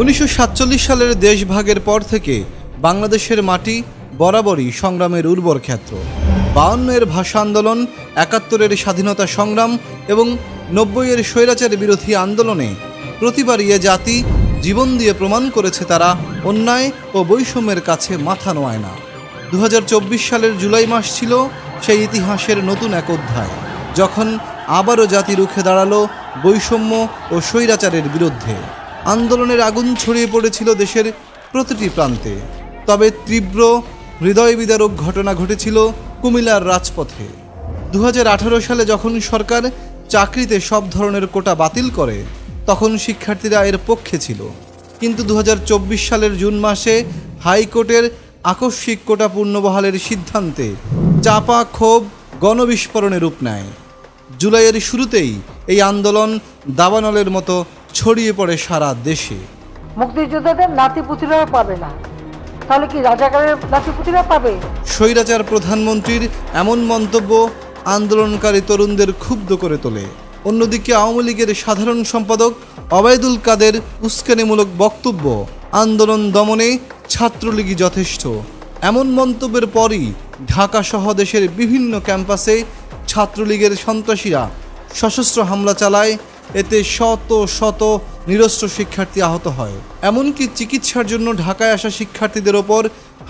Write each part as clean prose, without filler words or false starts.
1947 সালের দেশভাগের পর থেকে বাংলাদেশের মাটি বরাবরই সংগ্রামের উর্বর ক্ষেত্র। 52-এর ভাষা আন্দোলন, 71-এর স্বাধীনতা সংগ্রাম এবং 90-এর স্বৈরাচার বিরোধী আন্দোলনে প্রতিবার এ জাতি জীবন দিয়ে প্রমাণ করেছে তারা অন্যায় ও বৈষম্যের কাছে মাথা নোয়ায় না। 2024 সালের জুলাই মাস ছিল সেই ইতিহাসের নতুন এক অধ্যায়, যখন আবারও জাতি রুখে দাঁড়ালো বৈষম্য ও স্বৈরাচারের বিরুদ্ধে। আন্দোলনের আগুন ছড়িয়ে পড়েছিল দেশের প্রতিটি প্রান্তে। তবে তীব্র হৃদয় বিদারক ঘটনা ঘটেছিল কুমিল্লার রাজপথে। 2018 সালে যখন সরকার চাকরিতে সব ধরনের কোটা বাতিল করে, তখন শিক্ষার্থীরা এর পক্ষে ছিল। কিন্তু 2024 সালের জুন মাসে হাইকোর্টের আকস্মিক কোটা পুনর্বহালের সিদ্ধান্তে চাপা ক্ষোভ গণবিস্ফোরণে রূপ নেয়। জুলাইয়ের শুরুতেই এই আন্দোলন দাবানলের মতো ছড়িয়ে পড়ে সারা দেশে। মুক্তিযোদ্ধাদের নাতিপুতিরা পাবে না, তাহলে কি রাজাকারের নাতিপুতিরা পাবে? স্বৈরাচার প্রধানমন্ত্রীর এমন মন্তব্য আন্দোলনকারী তরুণদের ক্ষুব্ধ করে তোলে। অন্যদিকে আওয়ামী লীগের সাধারণ সম্পাদক ওবায়দুল কাদের উস্কানিমূলক বক্তব্য আন্দোলন দমনে ছাত্রলীগই যথেষ্ট এমন মন্তব্যের পরই ঢাকা সহ দেশের বিভিন্ন ক্যাম্পাসে ছাত্রলীগের সন্ত্রাসীরা সশস্ত্র হামলা চালায়। এতে শত শত নিরস্ত্র শিক্ষার্থী আহত হয়। এমনকি চিকিৎসার জন্য ঢাকায় আসা শিক্ষার্থীদের ওপর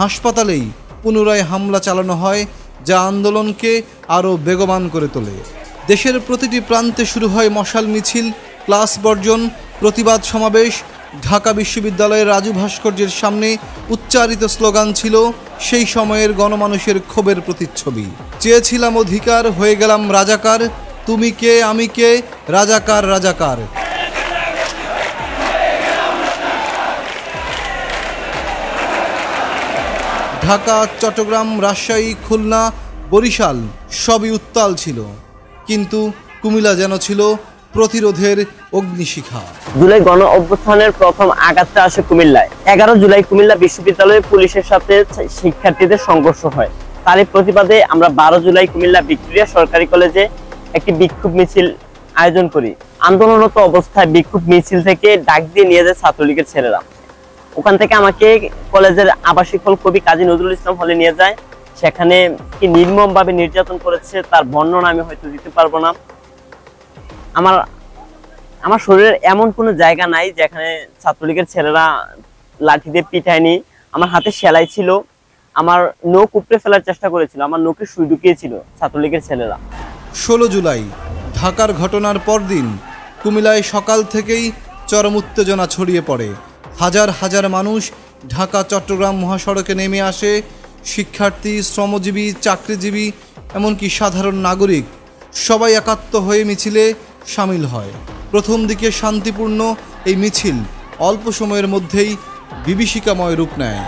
হাসপাতালেই পুনরায় হামলা চালানো হয়, যা আন্দোলনকে আরও বেগবান করে তোলে। দেশের প্রতিটি প্রান্তে শুরু হয় মশাল মিছিল, ক্লাস বর্জন, প্রতিবাদ সমাবেশ। ঢাকা বিশ্ববিদ্যালয়ের রাজু ভাস্কর্যের সামনে উচ্চারিত স্লোগান ছিল সেই সময়ের গণমানুষের ক্ষোভের প্রতিচ্ছবি। চেয়েছিলাম অধিকার, হয়ে গেলাম রাজাকার, তুমি কে আমি কে, রাজাকার রাজাকার। ঢাকা, চট্টগ্রাম, রাজশাহী, খুলনা, বরিশাল সবই উত্তাল ছিল, কিন্তু কুমিল্লা যেন ছিল প্রতিরোধের অগ্নিশিখা। জুলাই গণ অভ্যুত্থানের প্রথম আঘাতটা আসে কুমিল্লায়। 11 জুলাই কুমিল্লা বিশ্ববিদ্যালয়ে পুলিশের সাথে শিক্ষার্থীদের সংঘর্ষ হয়। তারই প্রতিবাদে আমরা 12 জুলাই কুমিল্লা ভিক্টোরিয়া সরকারি কলেজে একটি বিক্ষোভ মিছিল আয়োজন করি। আন্দোলনরত অবস্থায় বিক্ষোভ মিছিল থেকে ডাক দিয়ে নিয়ে যায় ছাত্রলীগের ছেলেরা। ওখান থেকে আমাকে কলেজের আবাসিক হল কবি কাজী নজরুল ইসলাম হলে নিয়ে যায়। সেখানে কি নির্মমভাবে নির্যাতন করেছে তার বর্ণনা আমি হয়তো দিতে পারবো না। আমার শরীরের এমন কোনো জায়গা নাই যেখানে ছাত্রলীগের ছেলেরা লাঠি দিয়ে পিটায়নি। আমার হাতে সেলাই ছিল, আমার নখ উপড়ে ফেলার চেষ্টা করেছিল, আমার নখে সুই ঢুকিয়েছিল ছাত্রলীগের ছেলেরা। 16 জুলাই ঢাকার ঘটনার পরদিন কুমিল্লায় সকাল থেকেই চরম উত্তেজনা ছড়িয়ে পড়ে। হাজার হাজার মানুষ ঢাকা চট্টগ্রাম মহাসড়কে নেমে আসে। শিক্ষার্থী, শ্রমজীবী, চাকরিজীবী, এমনকি সাধারণ নাগরিক সবাই একাত্ম হয়ে মিছিলে সামিল হয়। প্রথম দিকে শান্তিপূর্ণ এই মিছিল অল্প সময়ের মধ্যেই বিভীষিকাময় রূপ নেয়।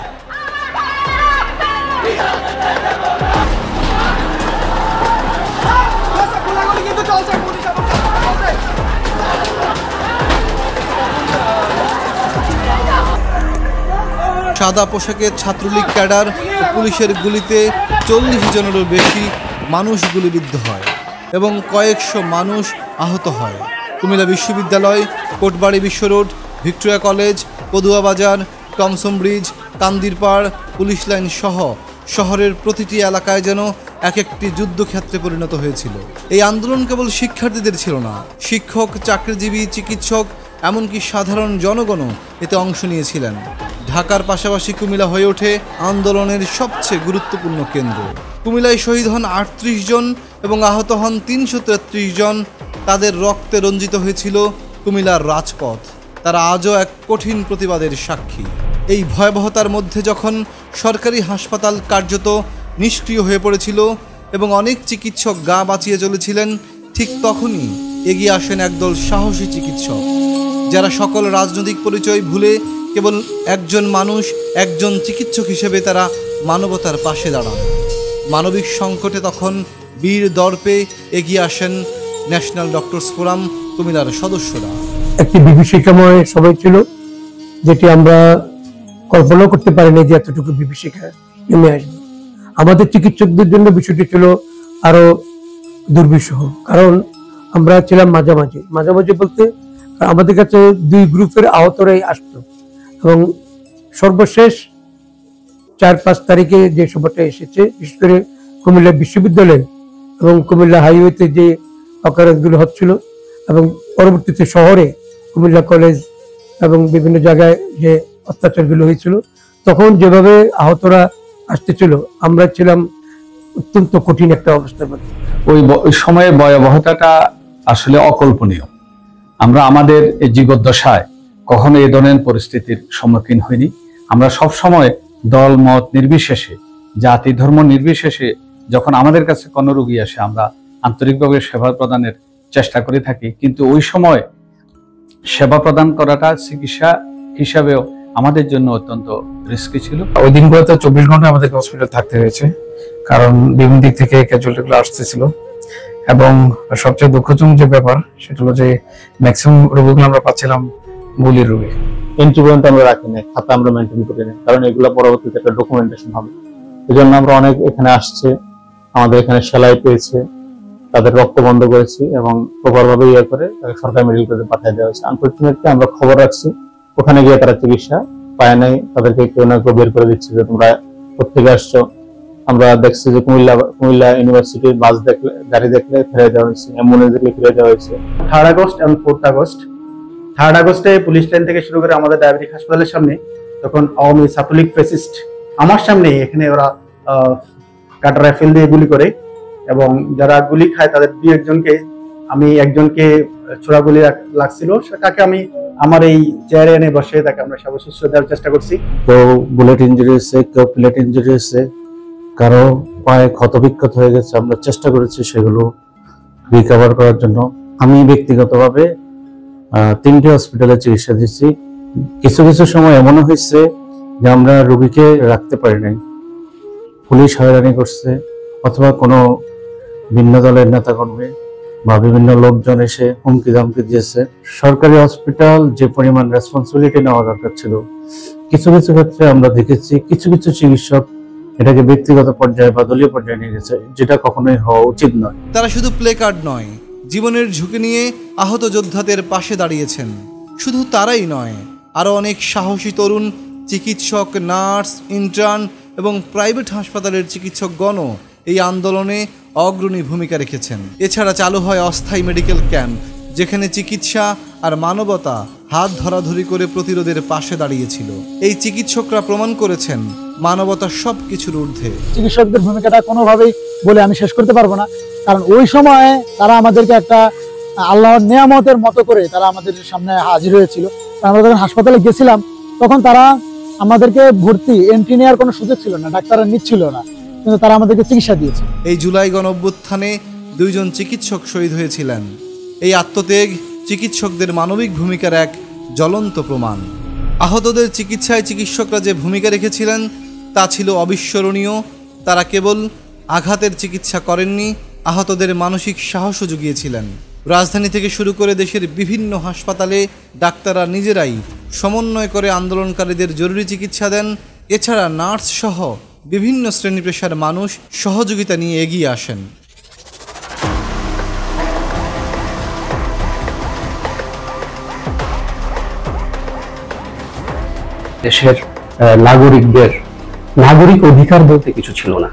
সাদা পোশাকে ছাত্রলীগ ক্যাডার ও পুলিশের গুলিতে 40 জনেরও বেশি মানুষ গুলিবিদ্ধ হয় এবং কয়েকশো মানুষ আহত হয়। কুমিল্লা বিশ্ববিদ্যালয়, কোটবাড়ি বিশ্ব রোড, ভিক্টোরিয়া কলেজ, পদুয়া বাজার, Thomson bridge, Kandirpar, police line সহ শহরের প্রতিটি এলাকায় যেন এক একটি যুদ্ধক্ষেত্রে পরিণত হয়েছিল। এই আন্দোলন কেবল শিক্ষার্থীদের ছিল না, শিক্ষক, চাকরিজীবী, চিকিৎসক, এমনকি সাধারণ জনগণও এতে অংশ নিয়েছিলেন। ঢাকার পাশাপাশি কুমিল্লা হয়ে ওঠে আন্দোলনের সবচেয়ে গুরুত্বপূর্ণ কেন্দ্র। কুমিল্লায় শহীদ হন 38 জন এবং আহত হন 333 জন। তাদের রক্তে রঞ্জিত হয়েছিল কুমিল্লার রাজপথ। তারা আজও এক কঠিন প্রতিবাদের সাক্ষী। এই ভয়াবহতার মধ্যে যখন সরকারি হাসপাতাল কার্যত নিষ্ক্রিয় হয়ে পড়েছিল এবং অনেক চিকিৎসক গা বাঁচিয়ে চলেছিলেন, ঠিক তখনই এগিয়ে আসেন একদল সাহসী চিকিৎসক, যারা সকল রাজনৈতিক পরিচয় ভুলে কেবল একজন মানুষ, একজন চিকিৎসক হিসেবে তারা মানবতার পাশে দাঁড়ান। মানবিক সংকটে তখন বীর দর্পে এগিয়ে আসেন ন্যাশনাল ডক্টরস ফোরাম কুমিল্লার সদস্যরা। একটি বিভীষিকাময় সময় ছিল, যেটি আমরা কল্পনা করতে পারিনি যে এতটুকু বিভীষিকা নেমে আসবে। আমাদের চিকিৎসকদের জন্য বিষয়টি ছিল আরো দুর্বিষহ, কারণ আমরা ছিলাম মাঝামাঝি বলতে আমাদের কাছে দুই গ্রুপের আহতরাই আসতো। এবং সর্বশেষ 4-5 তারিখে যে সভাটা এসেছে, বিশেষ করে কুমিল্লা বিশ্ববিদ্যালয়ে এবং কুমিল্লা হাইওয়েতে যে অকারেন্সগুলো হচ্ছিল এবং পরবর্তীতে শহরে কুমিল্লা কলেজ এবং বিভিন্ন জায়গায় যে অত্যাচারগুলো হয়েছিল, তখন যেভাবে আহতরা আসতেছিল আমরা ছিলাম অত্যন্ত কঠিন একটা অবস্থার মধ্যে। ওই সময়ের ভয়াবহতাটা আসলে অকল্পনীয়। আমরা আমাদের জীবদ্দশায় কখনো এ ধরনের পরিস্থিতির সম্মুখীন হইনি। আমরা সব সময় দল মত নির্বিশেষে, জাতি ধর্ম নির্বিশেষে যখন আমাদের কাছে কোনো রোগী আসে আমরা আন্তরিকভাবে সেবা প্রদানের চেষ্টা করে থাকি। কিন্তু ওই সময় সেবা প্রদান করাটা চিকিৎসা হিসাবেও আমাদের জন্য অত্যন্ত রিস্কি ছিল। ওই দিনগুলোতে 24 ঘন্টা আমাদেরকে হসপিটাল থাকতে হয়েছে, কারণ বিভিন্ন দিক থেকে ক্যাজুয়ালিটিগুলো আসতেছিল। এবং সবচেয়ে দুঃখজনক যে ব্যাপার সেটা হলো যে ম্যাক্সিমাম রোগীগুলো আমরা পাচ্ছিলাম গুলির রোগী। এন্ট্রি পর্যন্ত আমরা রাখি না, খাতা আমরা মেনটেন করি না, কারণ এগুলো পরবর্তীতে একটা ডকুমেন্টেশন হবে। এই জন্য আমরা অনেক এখানে আসছে, আমাদের এখানে সেলাই পেয়েছে, তাদের রক্ত বন্ধ করেছি এবং প্রপার ভাবে করে তাকে সরকারি মেডিকেল কলেজে পাঠিয়ে দেওয়া হয়েছে। আনফরচুনেটলি আমরা খবর রাখছি, ওখানে গিয়ে তারা চিকিৎসা পায় নাই, তাদেরকে কেউ না কেউ বের করে দিচ্ছে যে তোমরা কোথেকে আসছো। আমরা দেখছি যে কুমিল্লা ইউনিভার্সিটির বাস দেখলে, গাড়ি দেখলে ফিরে দেওয়া হয়েছে, অ্যাম্বুলেন্স দেখলে ফিরে দেওয়া হয়েছে। 3rd আগস্ট এবং 4th আগস্ট 3rd আগস্টে পুলিশ লাইন থেকে শুরু করে আমাদের ডায়াবেটিক হাসপাতালের সামনে তখন আওয়ামী ছাত্রলীগ ফ্যাসিস্ট আমার সামনে এখানে ওরা কাটা রাইফেল দিয়ে গুলি করে এবং যারা গুলি খায় তাদের 2-1জনকে, আমি একজনকে ছোড়া গুলি লাগছিল, সেটাকে আমি আমার এই চেয়ারে এনে বসে তাকে আমরা সর্বশেষ দেওয়ার চেষ্টা করছি। কেউ বুলেট ইঞ্জুরি হয়েছে, কেউ প্লেট ইঞ্জুরি হয়েছে, কারো পায়ে ক্ষতবিক্ষত হয়ে গেছে। আমরা চেষ্টা করেছি সেগুলো রিকভার করার জন্য। আমি ব্যক্তিগতভাবে 3টে হসপিটালে চিকিৎসা দিচ্ছি। কিছু কিছু সময় এমনও হয়েছে যে আমরা রোগীকে রাখতে পারি নাই, পুলিশ হয়রানি করছে অথবা কোনো ভিন্ন দলের নেতাকর্মী বা বিভিন্ন লোকজন এসে হুমকি ধামকি দিয়েছে। সরকারি হসপিটাল যে পরিমাণ রেসপন্সিবিলিটি নেওয়া দরকার ছিল, কিছু কিছু ক্ষেত্রে আমরা দেখেছি কিছু কিছু চিকিৎসক এটাকে ব্যক্তিগত পর্যায়ে বা দলীয় পর্যায়ে নিয়ে গেছে, যেটা কখনোই হওয়া উচিত নয়। তারা শুধু প্লে কার্ড নয়, জীবনের ঝুঁকি নিয়ে আহত যোদ্ধাদের পাশে দাঁড়িয়েছেন। শুধু তারাই নয়, আরও অনেক সাহসী তরুণ চিকিৎসক, নার্স, ইন্টার্ন এবং প্রাইভেট হাসপাতালের চিকিৎসকগণও এই আন্দোলনে অগ্রণী ভূমিকা রেখেছেন। এছাড়া চালু হয় অস্থায়ী মেডিকেল ক্যাম্প, যেখানে চিকিৎসা আর মানবতা হাত ধরাধরি করে প্রতিরোধের পাশে দাঁড়িয়েছিল। এই চিকিৎসকরা প্রমাণ করেছেন মানবতা সব কিছুর ঊর্ধ্বে। চিকিৎসকদের ভূমিকাটা কোনোভাবেই বলে আমি শেষ করতে পারবো না, কারণ ওই সময়ে তারা আমাদেরকে একটা আল্লাহর নিয়ামতের মতো করে তারা আমাদের সামনে হাজির হয়েছিল। আমরা যখন হাসপাতালে গেছিলাম তখন তারা আমাদেরকে ভর্তি এন্ট্রি নেওয়ার কোনো সুযোগ ছিল না, ডাক্তাররা নিচ্ছিল না, কিন্তু তারা আমাদেরকে চিকিৎসা দিয়েছে। এই জুলাই গণঅভ্যুত্থানে 2জন চিকিৎসক শহীদ হয়েছিলেন। এই আত্মত্যাগ চিকিৎসকদের মানবিক ভূমিকার এক জ্বলন্ত প্রমাণ। আহতদের চিকিৎসায় চিকিৎসকরা যে ভূমিকা রেখেছিলেন তা ছিল অবিস্মরণীয়। তারা কেবল আঘাতের চিকিৎসা করেননি, আহতদের মানসিক সাহসও জুগিয়েছিলেন। রাজধানী থেকে শুরু করে দেশের বিভিন্ন হাসপাতালে ডাক্তাররা নিজেরাই সমন্বয় করে আন্দোলনকারীদের জরুরি চিকিৎসা দেন। এছাড়া নার্স সহ বিভিন্ন শ্রেণী পেশার মানুষ সহযোগিতা নিয়ে এগিয়ে আসেন। দেশের নাগরিকদের নাগরিক অধিকার বলতে কিছু ছিল না,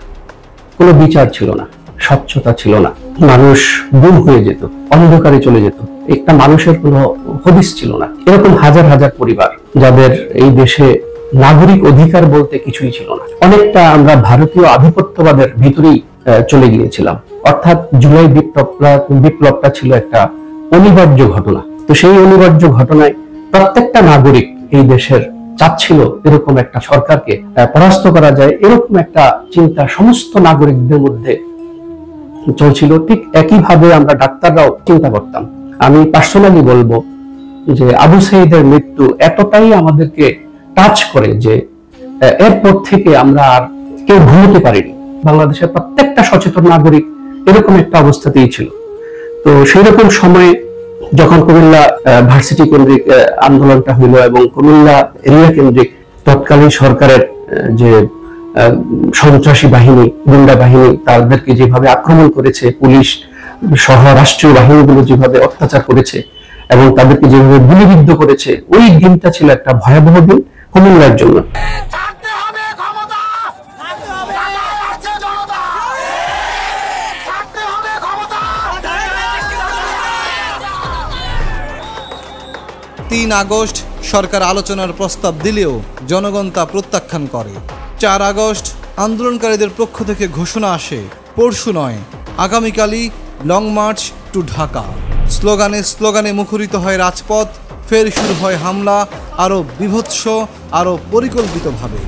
কোনো বিচার ছিল না, স্বচ্ছতা ছিল না, মানুষ গুম হয়ে যেত, অন্ধকারে চলে যেত, একটা মানুষের কোনো হদিস ছিল না। এরকম হাজার হাজার পরিবার যাদের এই দেশে নাগরিক অধিকার বলতে কিছুই ছিল না। অনেকটা আমরা ভারতীয় আধিপত্যবাদের ভিতরেই চলে গিয়েছিলাম। অর্থাৎ জুলাই বিপ্লবটা ছিল একটা অনিবার্য ঘটনা। তো সেই অনিবার্য ঘটনায় প্রত্যেকটা নাগরিক এই দেশের চাচ্ছিল এরকম একটা সরকারকে পরাস্ত করা যায়, এরকম একটা চিন্তা সমস্ত নাগরিকদের মধ্যে চলছিল। ঠিক একইভাবে আমরা ডাক্তাররাও চিন্তা করতাম। আমি পার্সোনালি বলবো যে আবু সাঈদের মৃত্যু এতটাই আমাদেরকে টাচ করে যে এরপর থেকে আমরা আর কেউ ঘুমোতে পারিনি। বাংলাদেশের প্রত্যেকটা সচেতন নাগরিক এরকম একটা অবস্থাতেই ছিল। তো সেই রকম সময়ে যখন কুমিল্লা ভার্সিটি কেন্দ্রিক আন্দোলনটা হইল এবং কুমিল্লা এরিয়া কেন্দ্রিক তৎকালীন সরকারের যে সন্ত্রাসী বাহিনী, গুন্ডা বাহিনী তাদেরকে যেভাবে আক্রমণ করেছে, পুলিশ সহ রাষ্ট্রীয় বাহিনীগুলো যেভাবে অত্যাচার করেছে এবং তাদেরকে যেভাবে গুলিবিদ্ধ করেছে, ওই দিনটা ছিল একটা ভয়াবহ দিন। কুমিল্লার জন্য। 3 আগস্ট সরকার আলোচনার প্রস্তাব দিলেও জনগণ তা প্রত্যাখ্যান করে। 4 আগস্ট আন্দোলনকারীদের পক্ষ থেকে ঘোষণা আসে, পরশু নয় আগামীকালই লং মার্চ টু ঢাকা। স্লোগানে স্লোগানে মুখরিত হয় রাজপথ, ফের শুরু হয় হামলা, আরও বিভৎস, আরও পরিকল্পিতভাবে।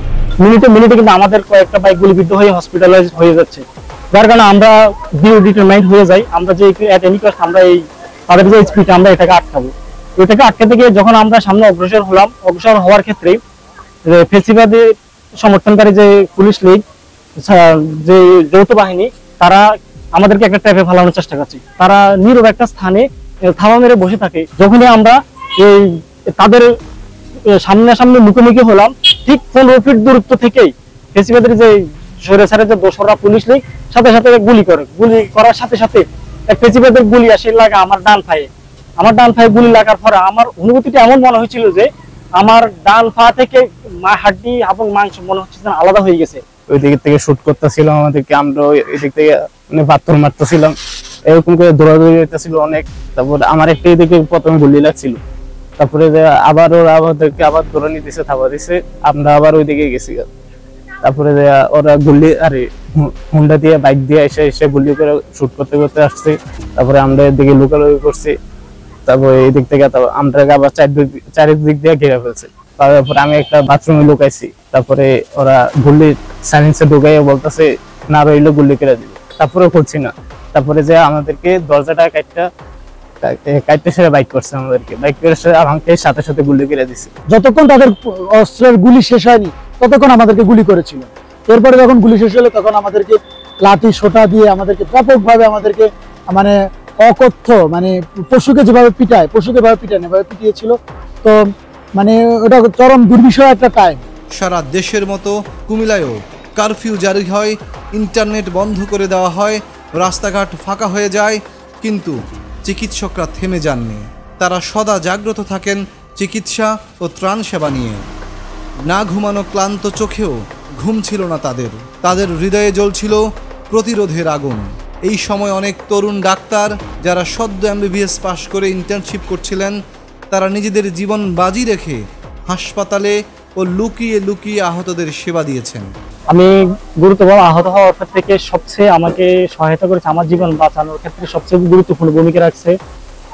মিনিটে মিনিটে কিন্তু আমাদের কয়েকটা বাইক গুলিবিদ্ধ হয়ে হসপিটালাইজ হয়ে যাচ্ছে, যার কারণে আমরা ডিটারমাইন্ড হয়ে যাই আমরা যে এট এনি কস্ট আমরা এই তাদের যে স্পিড আমরা এটাকে আটকাবো। এটাকে আটকাতে গিয়ে যখন আমরা সামনে অগ্রসর হলাম, অগ্রসর হওয়ার ক্ষেত্রে ফেসিবাদী সমর্থনকারী যে পুলিশ লীগ, যে যৌথ বাহিনী, তারা আমাদেরকে একটা ট্র্যাপে ফেলানোর চেষ্টা করছে। তারা নীরব একটা স্থানে থামা মেরে বসে থাকে। যখনই আমরা এই তাদের সামনাসামনি মুখোমুখি হলাম, ঠিক 15 ফিট দূরত্ব থেকেই ফেসিবাদের যে স্বৈরাচারের যে দোসররা পুলিশ লীগ সাথে সাথে গুলি করে। গুলি করার সাথে সাথে এক ফেসিবাদের গুলি আসে লাগা আমার ডান পায়ে। আমার ডান পায়ে গুলি লাগার পরে আমার অনুভূতিটা এমন মনে হয়েছিল যে আমার ডান পা থেকে হাড্ডি এবং মাংস মনে হচ্ছে আলাদা হয়ে গেছে। ওই দিক থেকে শুট করতেছিলাম আমাদেরকে, আমরা ওই দিক থেকে মানে পাথর মারতেছিলাম, এরকম করে দৌড়াদৌড়ি হইতেছিল অনেক। তারপর আমার একটা দিকে প্রথমে গুলি লাগছিল, তারপরে আবার ওরা আমাদেরকে আবার ধরে নিতেছে, থাবা দিছে, আমরা আবার ওই দিকে গেছি। তারপরে ওরা গুলি আরে হুন্ডা দিয়ে বাইক দিয়ে এসে গুলি করে শুট করতে করতে আসছে। তারপরে আমরা এদিকে লুকালুকি করছি, তারপরে এই দিক থেকে আমরা আবার চারিদিক দিয়ে ঘিরে ফেলছে। তারপরে আমি একটা বাথরুমে লুকাইছি, তারপরে ওরা গুলি সাইলেন্সে ঢুকাইয়া বলতেছে না রইলো গুলি করে দিবে, তারপরে করছি না। তারপরে যে আমাদেরকে দরজাটা কাটতে সেরে বাইক করছে, আমাদেরকে বাইক করে আমাকে সাথে সাথে গুলি করে দিছে। যতক্ষণ তাদের অস্ত্রের গুলি শেষ হয়নি ততক্ষণ আমাদেরকে গুলি করেছিল। এরপরে যখন গুলি শেষ হলো তখন আমাদেরকে লাঠি সোটা দিয়ে আমাদেরকে ব্যাপকভাবে আমাদেরকে মানে অকথ্য মানে পশুকে যেভাবে পিটায়, পশুকে ভাবে পিটায় এভাবে পিটিয়েছিল। তো মানে ওটা চরম দুর্বিষহ একটা টাইম। সারা দেশের মতো কুমিল্লায়ও কারফিউ জারি হয়, ইন্টারনেট বন্ধ করে দেওয়া হয়, রাস্তাঘাট ফাঁকা হয়ে যায়, কিন্তু চিকিৎসকরা থেমে যাননি। তারা সদা জাগ্রত থাকেন চিকিৎসা ও ত্রাণ সেবা নিয়ে। না ঘুমানো ক্লান্ত চোখেও ঘুম ছিল না তাদের। তাদের হৃদয়ে জ্বলছিল প্রতিরোধের আগুন। এই সময় অনেক তরুণ ডাক্তার যারা সদ্য MBBS পাশ করে ইন্টার্নশিপ করছিলেন, তারা নিজেদের জীবন বাজি রেখে হাসপাতালে ও লুকিয়ে লুকিয়ে আহতদের সেবা দিয়েছেন। আমি গুরুতর আহত হওয়ার থেকে সবচেয়ে আমাকে সহায়তা করেছে, আমার জীবন বাঁচানোর ক্ষেত্রে সবচেয়ে গুরুত্বপূর্ণ ভূমিকা রাখছে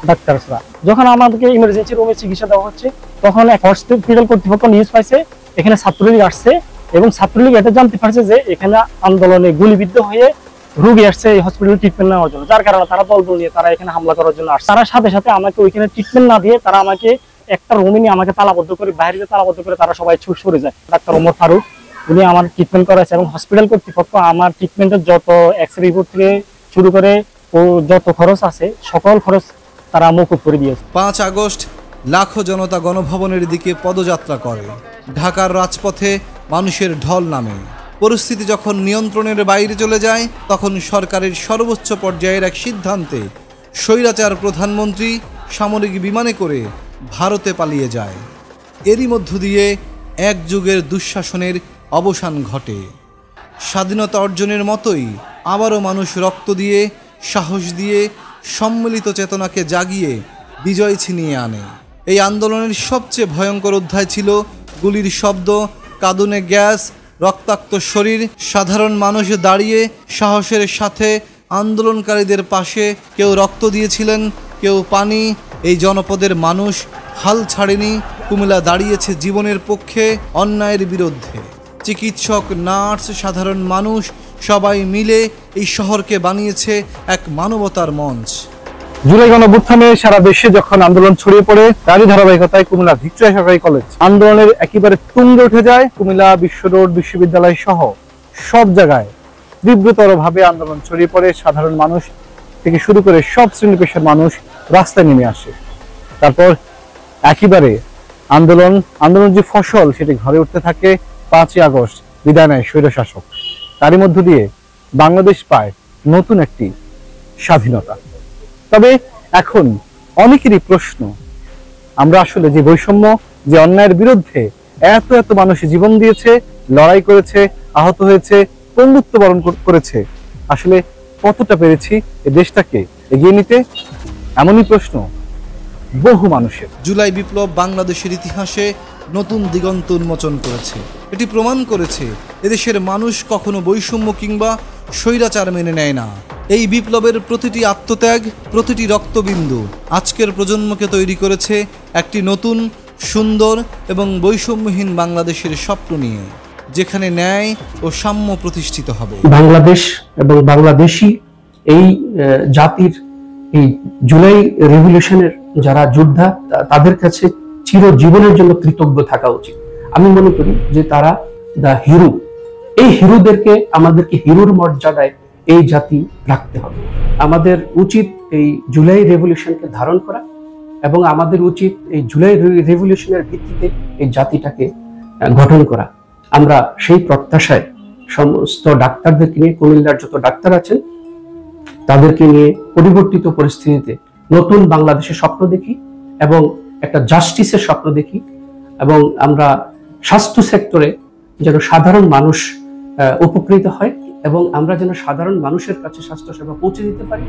ডাক্তাররা। যখন আমাদেরকে ইমার্জেন্সি রুমে চিকিৎসা দেওয়া হচ্ছে, তখন এক হসপিটাল কর্তৃপক্ষ নিউজ পাইছে এখানে ছাত্রলীগ আসছে, এবং ছাত্রলীগ এটা জানতে পারছে যে এখানে আন্দোলনে গুলিবিদ্ধ হয়ে রোগী আসছে এই হসপিটালে ট্রিটমেন্ট নেওয়ার জন্য, যার কারণে তারা দল নিয়ে তারা এখানে হামলা করার জন্য আসছে। তারা সাথে সাথে আমাকে ওইখানে ট্রিটমেন্ট না দিয়ে তারা আমাকে একটা রুমে নিয়ে আমাকে তালাবদ্ধ করে, বাইরে তালাবদ্ধ করে তারা সবাই সরে যায়। ডাক্তার ওমর ফারুক উনি আমার ট্রিটমেন্ট করাইছে, এবং হসপিটাল কর্তৃপক্ষ আমার ট্রিটমেন্টের যত এক্স-রে রিপোর্ট থেকে শুরু করে ও যত খরচ আছে সকল খরচ তারা মকুব করে দিয়েছে। 5 আগস্ট লাখো জনতা গণভবনের দিকে পদযাত্রা করে। ঢাকার রাজপথে মানুষের ঢল নামে। পরিস্থিতি যখন নিয়ন্ত্রণের বাইরে চলে যায়, তখন সরকারের সর্বোচ্চ পর্যায়ের এক সিদ্ধান্তে স্বৈরাচার প্রধানমন্ত্রী সামরিক বিমানে করে ভারতে পালিয়ে যায়। এরই মধ্য দিয়ে এক যুগের দুঃশাসনের অবসান ঘটে। স্বাধীনতা অর্জনের মতোই আবারও মানুষ রক্ত দিয়ে, সাহস দিয়ে, সম্মিলিত চেতনাকে জাগিয়ে বিজয় ছিনিয়ে আনে। এই আন্দোলনের সবচেয়ে ভয়ঙ্কর অধ্যায় ছিল গুলির শব্দ, কাঁদুনে গ্যাস, রক্তাক্ত শরীর। সাধারণ মানুষ দাঁড়িয়ে সাহসের সাথে আন্দোলনকারীদের পাশে, কেউ রক্ত দিয়েছিলেন, কেউ পানি। এই জনপদের মানুষ হাল ছাড়েনি। কুমিল্লা দাঁড়িয়েছে জীবনের পক্ষে, অন্যায়ের বিরুদ্ধে। চিকিৎসক, নার্স, সাধারণ মানুষ সবাই মিলে এই শহরকে বানিয়েছে এক মানবতার মঞ্চ। জুলাই গণঅভ্যুত্থানে সারা দেশে যখন আন্দোলন ছড়িয়ে পড়ে, তারই ধারাবাহিকতায় কুমিল্লা ভিক্টোরিয়া সরকারি কলেজ আন্দোলনের একেবারে তুঙ্গে উঠে যায়। কুমিল্লা বিশ্ব রোড, বিশ্ববিদ্যালয় সহ সব জায়গায় তীব্রতর ভাবে আন্দোলন ছড়িয়ে পড়ে। সাধারণ মানুষ থেকে শুরু করে সব শ্রেণী পেশার মানুষ রাস্তায় নেমে আসে। তারপর একেবারে আন্দোলন যে ফসল সেটি ঘরে উঠতে থাকে। 5 আগস্ট বিদায় নেয় স্বৈরশাসক। তারই মধ্য দিয়ে বাংলাদেশ পায় নতুন একটি স্বাধীনতা। তবে এখন অনেকেরই প্রশ্ন, আমরা আসলে যে বৈষম্য, যে অন্যায়ের বিরুদ্ধে এত এত মানুষ জীবন দিয়েছে, লড়াই করেছে, আহত হয়েছে, বন্ধুত্ব বরণ করেছে। আসলে কতটা পেরেছি এই দেশটাকে এগিয়ে নিতে, এমনই প্রশ্ন বহু মানুষের। জুলাই বিপ্লব বাংলাদেশের ইতিহাসে নতুন দিগন্ত উন্মোচন করেছে। এটি প্রমাণ করেছে এদেশের মানুষ কখনো বৈষম্য কিংবা স্বৈরাচার মেনে নেয় না। এই বিপ্লবের প্রতিটি আত্মত্যাগ, প্রতিটি রক্তবিন্দু আজকের প্রজন্মকে তৈরি করেছে একটি নতুন, সুন্দর এবং বৈষম্যহীন বাংলাদেশের স্বপ্ন নিয়ে, যেখানে ন্যায় ও সাম্য প্রতিষ্ঠিত হবে। বাংলাদেশ এবং বাংলাদেশি এই জাতির এই জুলাই রেভলিউশনের যারা যোদ্ধা, তাদের কাছে চিরজীবনের জন্য কৃতজ্ঞ থাকা উচিত। আমি মনে করি যে তারা দা হিরো। এই হিরোদেরকে, আমাদেরকে হিরোর মর্যাদায় এই জাতি রাখতে হবে। আমাদের উচিত এই জুলাই রেভলিউশনকে ধারণ করা এবং আমাদের উচিত এই জুলাই রেভলিউশনের ভিত্তিতে এই জাতিটাকে গঠন করা। আমরা সেই প্রত্যাশায় সমস্ত ডাক্তারদেরকে নিয়ে, কুমিল্লার যত ডাক্তার আছেন তাদেরকে নিয়ে পরিবর্তিত পরিস্থিতিতে নতুন বাংলাদেশের স্বপ্ন দেখি এবং একটা জাস্টিসের স্বপ্ন দেখি, এবং আমরা স্বাস্থ্য সেক্টরে যেন সাধারণ মানুষ উপকৃত হয় এবং আমরা যেন সাধারণ মানুষের কাছে স্বাস্থ্য সেবা পৌঁছে দিতে পারি।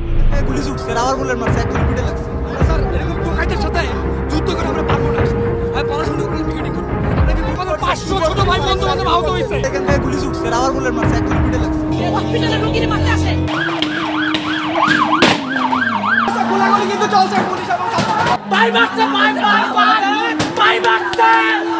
Bye, Master!